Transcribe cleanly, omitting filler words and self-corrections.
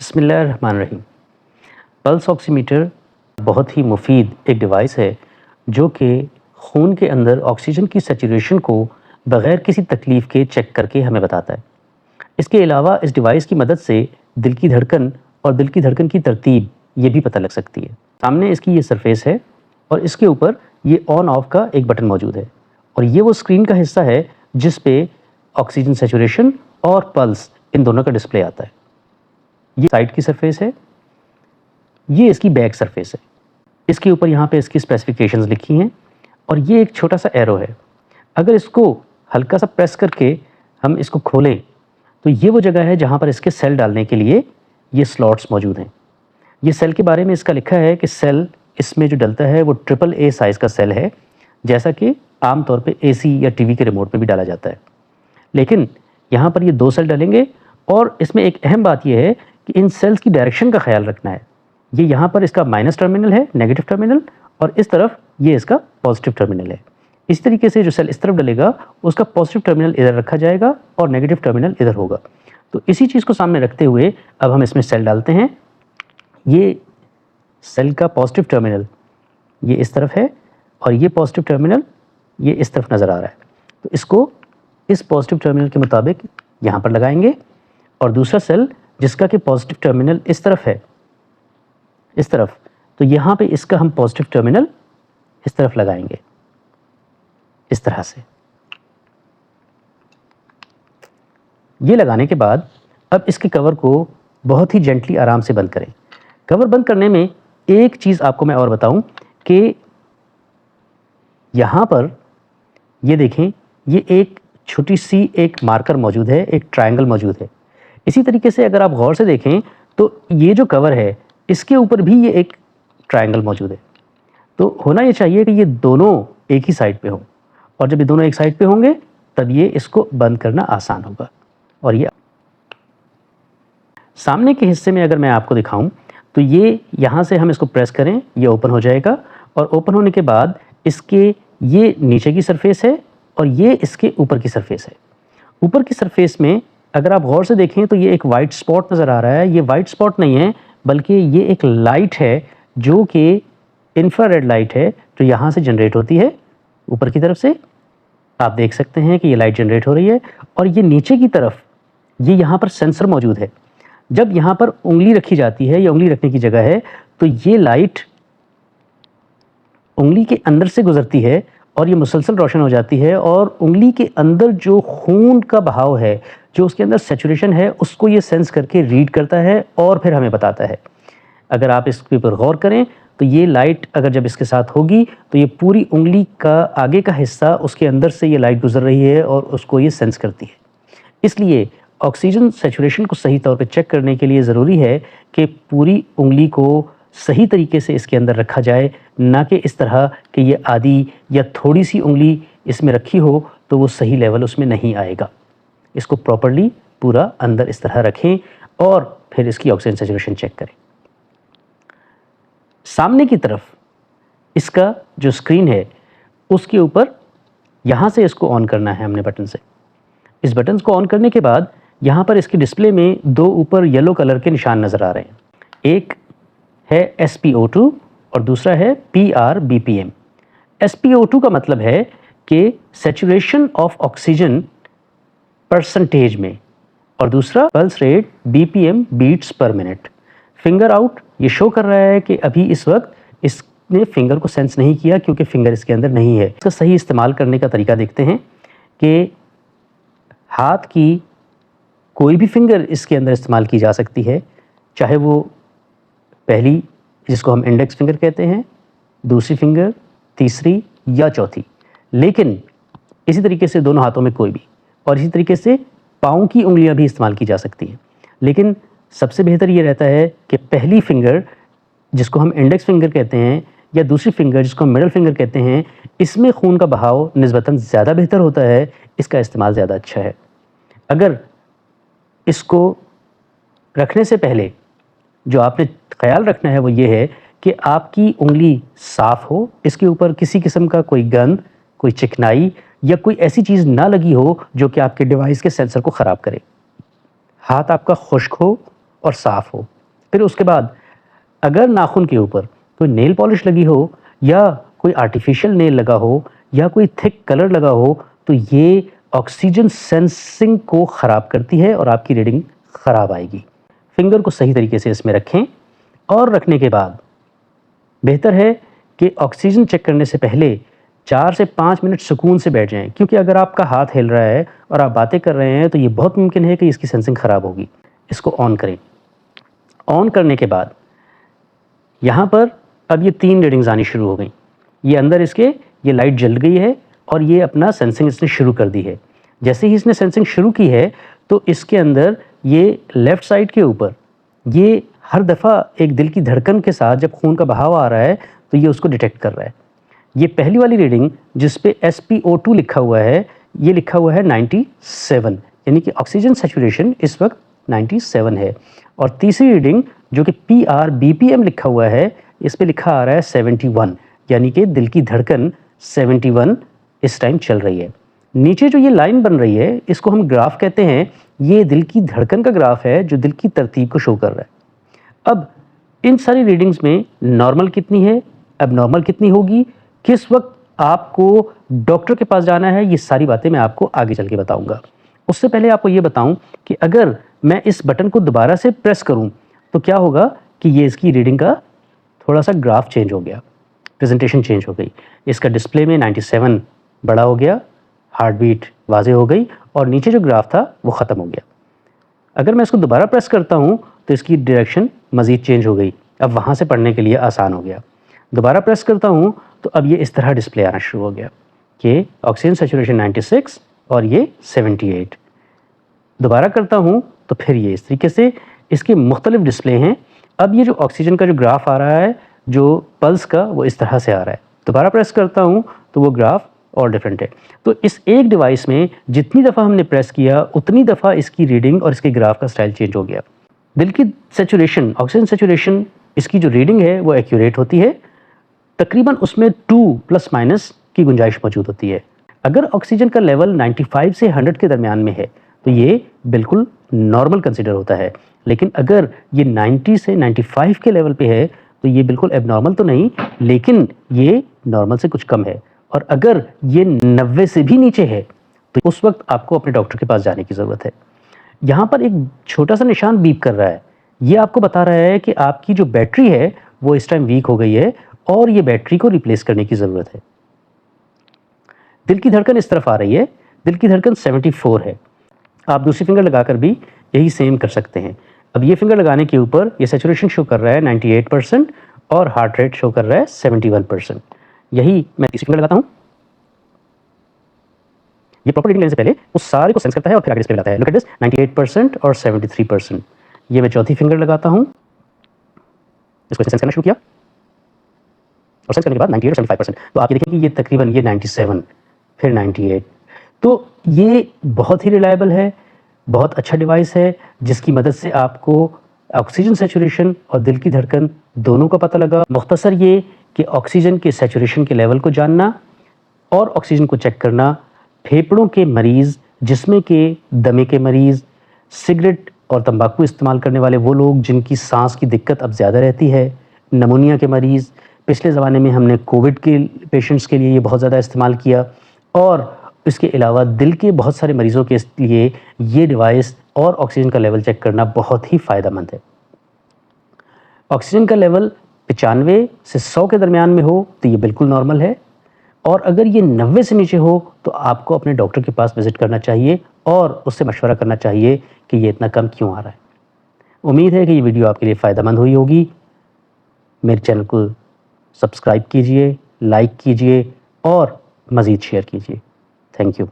बिस्मिल्लाहिर्रहमानिर्रहीम। Pulse oximeter बहुत ही मुफीद एक डिवाइस है जो कि खून के अंदर ऑक्सीजन की सैचुरेशन को बग़ैर किसी तकलीफ़ के चेक करके हमें बताता है। इसके अलावा इस डिवाइस की मदद से दिल की धड़कन और दिल की धड़कन की तरतीब ये भी पता लग सकती है। सामने इसकी ये सरफेस है और इसके ऊपर ये ऑन ऑफ का एक बटन मौजूद है और ये वो स्क्रीन का हिस्सा है जिस पे ऑक्सीजन सैचुरेशन और पल्स इन दोनों का डिस्प्ले आता है। ये साइड की सरफेस है, ये इसकी बैक सरफेस है। इसके ऊपर यहाँ पे इसकी स्पेसिफिकेशंस लिखी हैं और ये एक छोटा सा एरो है। अगर इसको हल्का सा प्रेस करके हम इसको खोलें तो ये वो जगह है जहाँ पर इसके सेल डालने के लिए ये स्लॉट्स मौजूद हैं। ये सेल के बारे में इसका लिखा है कि सेल इसमें जो डलता है वो AAA साइज़ का सेल है, जैसा कि आम तौर पे AC या टीवी के रिमोट में भी डाला जाता है। लेकिन यहाँ पर ये 2 सेल डलेंगे और इसमें एक अहम बात यह है कि इन सेल्स की डायरेक्शन का ख्याल रखना है। ये यहाँ पर इसका माइनस टर्मिनल है, नेगेटिव टर्मिनल, और इस तरफ ये इसका पॉजिटिव टर्मिनल है। इस तरीके से जो सेल इस तरफ डलेगा उसका पॉजिटिव टर्मिनल इधर रखा जाएगा और नेगेटिव टर्मिनल इधर होगा। तो इसी चीज़ को सामने रखते हुए अब हम इसमें सेल डालते हैं। ये सेल का पॉजिटिव टर्मिनल ये इस तरफ है और ये पॉजिटिव टर्मिनल ये इस तरफ नज़र आ रहा है। तो इसको इस पॉजिटिव टर्मिनल के मुताबिक यहाँ पर लगाएंगे और दूसरा सेल जिसका कि पॉजिटिव टर्मिनल इस तरफ है, इस तरफ, तो यहाँ पे इसका हम पॉजिटिव टर्मिनल इस तरफ लगाएंगे, इस तरह से। ये लगाने के बाद अब इसके कवर को बहुत ही जेंटली आराम से बंद करें। कवर बंद करने में एक चीज़ आपको मैं और बताऊं कि यहाँ पर ये देखें, ये एक छोटी सी एक मार्कर मौजूद है, एक ट्रायंगल मौजूद है। इसी तरीके से अगर आप गौर से देखें तो ये जो कवर है इसके ऊपर भी ये एक ट्रायंगल मौजूद है। तो होना ये चाहिए कि ये दोनों एक ही साइड पे हों और जब ये दोनों एक साइड पे होंगे तब ये इसको बंद करना आसान होगा। और ये सामने के हिस्से में अगर मैं आपको दिखाऊं तो ये यहाँ से हम इसको प्रेस करें, ये ओपन हो जाएगा और ओपन होने के बाद इसके ये नीचे की सरफेस है और ये इसके ऊपर की सरफेस है। ऊपर की सरफेस में अगर आप गौर से देखें तो ये एक वाइट स्पॉट नज़र आ रहा है। ये वाइट स्पॉट नहीं है बल्कि ये एक लाइट है जो कि इंफ्रारेड लाइट है जो यहाँ से जनरेट होती है ऊपर की तरफ से। आप देख सकते हैं कि ये लाइट जनरेट हो रही है और ये नीचे की तरफ ये यहाँ पर सेंसर मौजूद है। जब यहाँ पर उंगली रखी जाती है या उंगली रखने की जगह है तो ये लाइट उंगली के अंदर से गुजरती है और ये मुसलसल रोशन हो जाती है और उंगली के अंदर जो खून का बहाव है, जो उसके अंदर सैचुरेशन है, उसको ये सेंस करके रीड करता है और फिर हमें बताता है। अगर आप इसके ऊपर गौर करें तो ये लाइट अगर जब इसके साथ होगी तो ये पूरी उंगली का आगे का हिस्सा, उसके अंदर से ये लाइट गुजर रही है और उसको ये सेंस करती है। इसलिए ऑक्सीजन सैचुरेशन को सही तौर पे चेक करने के लिए ज़रूरी है कि पूरी उंगली को सही तरीके से इसके अंदर रखा जाए, ना कि इस तरह कि ये आधी या थोड़ी सी उंगली इसमें रखी हो तो वो सही लेवल उसमें नहीं आएगा। इसको प्रॉपर्ली पूरा अंदर इस तरह रखें और फिर इसकी ऑक्सीजन सैचुरेशन चेक करें। सामने की तरफ इसका जो स्क्रीन है उसके ऊपर यहाँ से इसको ऑन करना है हमने बटन से। इस बटन को ऑन करने के बाद यहाँ पर इसकी डिस्प्ले में 2 ऊपर येलो कलर के निशान नज़र आ रहे हैं। एक है SpO2 और दूसरा है PrBPM। SpO2 का मतलब है कि सैचुरेशन ऑफ ऑक्सीजन परसेंटेज में और दूसरा pulse rate BPM beats per minute. Finger out ये शो कर रहा है कि अभी इस वक्त इसने फिंगर को सेंस नहीं किया क्योंकि फिंगर इसके अंदर नहीं है। इसका सही इस्तेमाल करने का तरीका देखते हैं कि हाथ की कोई भी फिंगर इसके अंदर इस्तेमाल की जा सकती है, चाहे वो पहली जिसको हम इंडेक्स फिंगर कहते हैं, दूसरी फिंगर, तीसरी या चौथी, लेकिन इसी तरीके से दोनों हाथों में कोई भी, और इसी तरीके से पाँव की उंगलियां भी इस्तेमाल की जा सकती हैं। लेकिन सबसे बेहतर ये रहता है कि पहली फिंगर जिसको हम इंडेक्स फिंगर कहते हैं या दूसरी फिंगर जिसको हम मिडल फिंगर कहते हैं, इसमें खून का बहाव निस्बतन ज़्यादा बेहतर होता है, इसका इस्तेमाल ज़्यादा अच्छा है। अगर इसको रखने से पहले जो आपने ख्याल रखना है वो ये है कि आपकी उंगली साफ़ हो, इसके ऊपर किसी किस्म का कोई गंद, कोई चिकनाई या कोई ऐसी चीज़ ना लगी हो जो कि आपके डिवाइस के सेंसर को ख़राब करे। हाथ आपका खुश्क हो और साफ़ हो। پھر اس کے بعد اگر ناخن کے اوپر کوئی نیل پالش لگی ہو یا کوئی آرٹیفیشل نیل لگا ہو یا کوئی تھک کلر لگا ہو تو یہ آکسیجن سینسنگ کو خراب کرتی ہے اور آپ کی ریڈنگ خراب آئے گی۔ فنگر کو صحیح طریقے سے اس میں رکھیں اور رکھنے کے بعد بہتر ہے کہ آکسیجن چیک کرنے سے پہلے 4 سے 5 منٹ سکون سے بیٹھ جائیں، کیونکہ اگر آپ کا ہاتھ ہل رہا ہے اور آپ باتیں کر رہے ہیں تو یہ بہت ممکن ہے کہ اس کی سینسنگ خراب ہوگی۔ اس کو آن کریں۔ آن کرنے کے بعد یہاں پر اب یہ 3 ریڈنگز آنی شروع ہو گئیں۔ یہ اندر اس کے یہ لائٹ جل گئی ہے اور یہ اپنا سینسنگ اس نے شروع کر دی ہے۔ جیسے ہی اس نے سینسنگ شروع کی ہے تو اس کے اندر یہ لیفٹ سائڈ کے اوپر یہ ہر دفعہ ایک دل کی دھڑکن کے ساتھ جب خون کا بہاؤ آ رہا ہے تو یہ اس کو ڈیٹیکٹ کر رہا ہے۔ یہ پہلی والی ریڈنگ جس پہ SpO2 لکھا ہوا ہے، یہ لکھا ہوا ہے 97، یعنی کہ آکسیجن سیچوریشن اس وقت 97 ہے۔ اور تیسری ریڈنگ جو کہ PRBPM لکھا ہوا ہے، اس پہ لکھا آ رہا ہے 71، یعنی کہ دل کی دھڑکن 71 اس ٹائم چل رہی ہے۔ نیچے جو یہ لائن بن رہی ہے اس کو ہم گراف کہتے ہیں، یہ دل کی دھڑکن کا گراف ہے جو دل کی ترتیب کو شو کر رہا ہے۔ اب ان ساری ریڈنگز میں نارمل کتنی ہے، اب نارمل کتنی ہوگی، کس وقت آپ کو ڈاکٹر کے پاس جانا ہے، یہ ساری باتیں میں آپ کو آگے چل کے بتاؤں گا۔ اس سے پہلے آپ کو یہ بتاؤں کہ اگر میں اس بٹن کو دوبارہ سے پریس کروں تو کیا ہوگا کہ یہ اس کی ریڈنگ کا تھوڑا سا گراف چینج ہو گیا، پریزنٹیشن چینج ہو گئی۔ اس کا ڈسپلے میں 97 بڑا ہو گیا، ہارٹ بیٹ واضح ہو گئی اور نیچے جو گراف تھا وہ ختم ہو گیا۔ اگر میں اس کو دوبارہ پریس کرتا ہوں تو اس کی ڈائریکشن مزید چینج ہو گئی، اب وہاں سے پڑھنے کے لیے آسان ہو گیا۔ دوبارہ پریس کرتا ہوں تو اب یہ اس طرح ڈسپلے آنا شروع ہو گیا کہ آکسیجن سیچوریشن 96 اور یہ 78۔ دوبارہ کرتا ہوں تو پھر یہ اس طریقے سے اس کے مختلف ڈسپلے ہیں۔ اب یہ جو آکسیجن کا جو گراف آ رہا ہے جو پلس کا، وہ اس طرح سے آ رہا ہے۔ دوبارہ پریس کرتا ہوں تو وہ گراف اور ڈیفرنٹ ہے۔ تو اس ایک ڈیوائس میں جتنی دفعہ ہم نے پریس کیا اتنی دفعہ اس کی ریڈنگ اور اس کے گراف کا سٹائل چینج ہو گیا۔ دل کی سیچوریشن، آکسیجن سیچوریشن، اس کی جو ریڈنگ ہے وہ ایکوریٹ ہوتی ہے، تقریباً اس میں 2 پلس مائنس کی گنجائش موجود ہوتی ہے۔ اگر آکسیجن کا لیول 95 سے 100 کے درمیان میں ہے تو یہ بالکل نارمل کنسیڈر ہوتا ہے، لیکن اگر یہ 90 سے 95 کے لیول پہ ہے تو یہ بالکل ایب نارمل تو نہیں، لیکن یہ نارمل سے کچھ کم ہے۔ اور اگر یہ 90 سے بھی نیچے ہے تو اس وقت آپ کو اپنے ڈاکٹر کے پاس جانے کی ضرورت ہے۔ یہاں پر ایک چھوٹا سا نشان بیپ کر رہا ہے، یہ آپ کو بتا رہا ہے کہ آپ کی جو بیٹری ہے وہ اس ٹائم ویک ہو گئی ہے اور یہ بیٹری کو ریپلیس کرنے کی ضرورت ہے۔ دل کی دھڑکن اس طرف آ رہی ہے، دل کی دھڑکن 74 ہے۔ آپ دوسری فنگر لگا کر بھی یہی سیم کر سکتے ہیں۔ اب یہ فنگر لگانے کے اوپر یہ سیچوریشن شو کر رہا ہے 98% اور ہارٹ ریٹ شو کر رہا ہے 71%۔ یہی میں تیسری فنگر لگاتا ہوں، یہ پراپر ریڈنگ لینے سے پہلے اس سارے کو سینس کرتا ہے اور پھر آگے ڈسپلے لاتا ہے۔ لک ایٹ دس 98% اور 73%۔ یہ میں چوتھی فنگر لگاتا ہوں، اس کو سینس کرنا شروع کیا اور سینس کرنے کے بعد 98 اور 75%۔ تو آپ یہ دیکھیں کہ یہ تقریباً یہ 97 پھر 98۔ تو یہ بہت ہی ریلائبل ہے، بہت اچھا ڈیوائس ہے جس کی مدد سے آپ کو آکسیجن سیچوریشن اور دل کی دھڑکن دونوں کا پتہ لگا۔ مختصر یہ کہ آکسیجن کے سیچوریشن کے لیول کو جاننا اور آکسیجن کو چیک کرنا پھیپھڑوں کے مریض، جسم کے دمے کے مریض، سگریٹ اور تمباکو استعمال کرنے والے وہ لوگ جن کی سانس کی دقت اب زیادہ رہتی ہے، نمونیا کے مریض، پچھلے زمانے میں ہم نے کووڈ کے پیشنٹس کے لیے یہ بہت زیادہ استعمال کیا، اور اس کے علاوہ دل کے بہت سارے مریضوں کے لیے یہ ڈیوائس اور آکسیجن کا لیول چیک کرنا بہت ہی فائدہ مند ہے۔ آکسیجن کا لیول 95 سے 100 کے درمیان میں ہو تو یہ بالکل نارمل ہے، اور اگر یہ 90 سے نیچے ہو تو آپ کو اپنے ڈاکٹر کے پاس وزٹ کرنا چاہیے اور اس سے مشورہ کرنا چاہیے کہ یہ اتنا کم کیوں آ رہا ہے۔ امید ہے کہ یہ ویڈیو آپ کے لیے فائدہ مند ہوئی ہوگی۔ میرے چینل کو سبسکرائب کیجئے، لائک کیجئے اور مزید شیئر کیجئے۔ Thank you.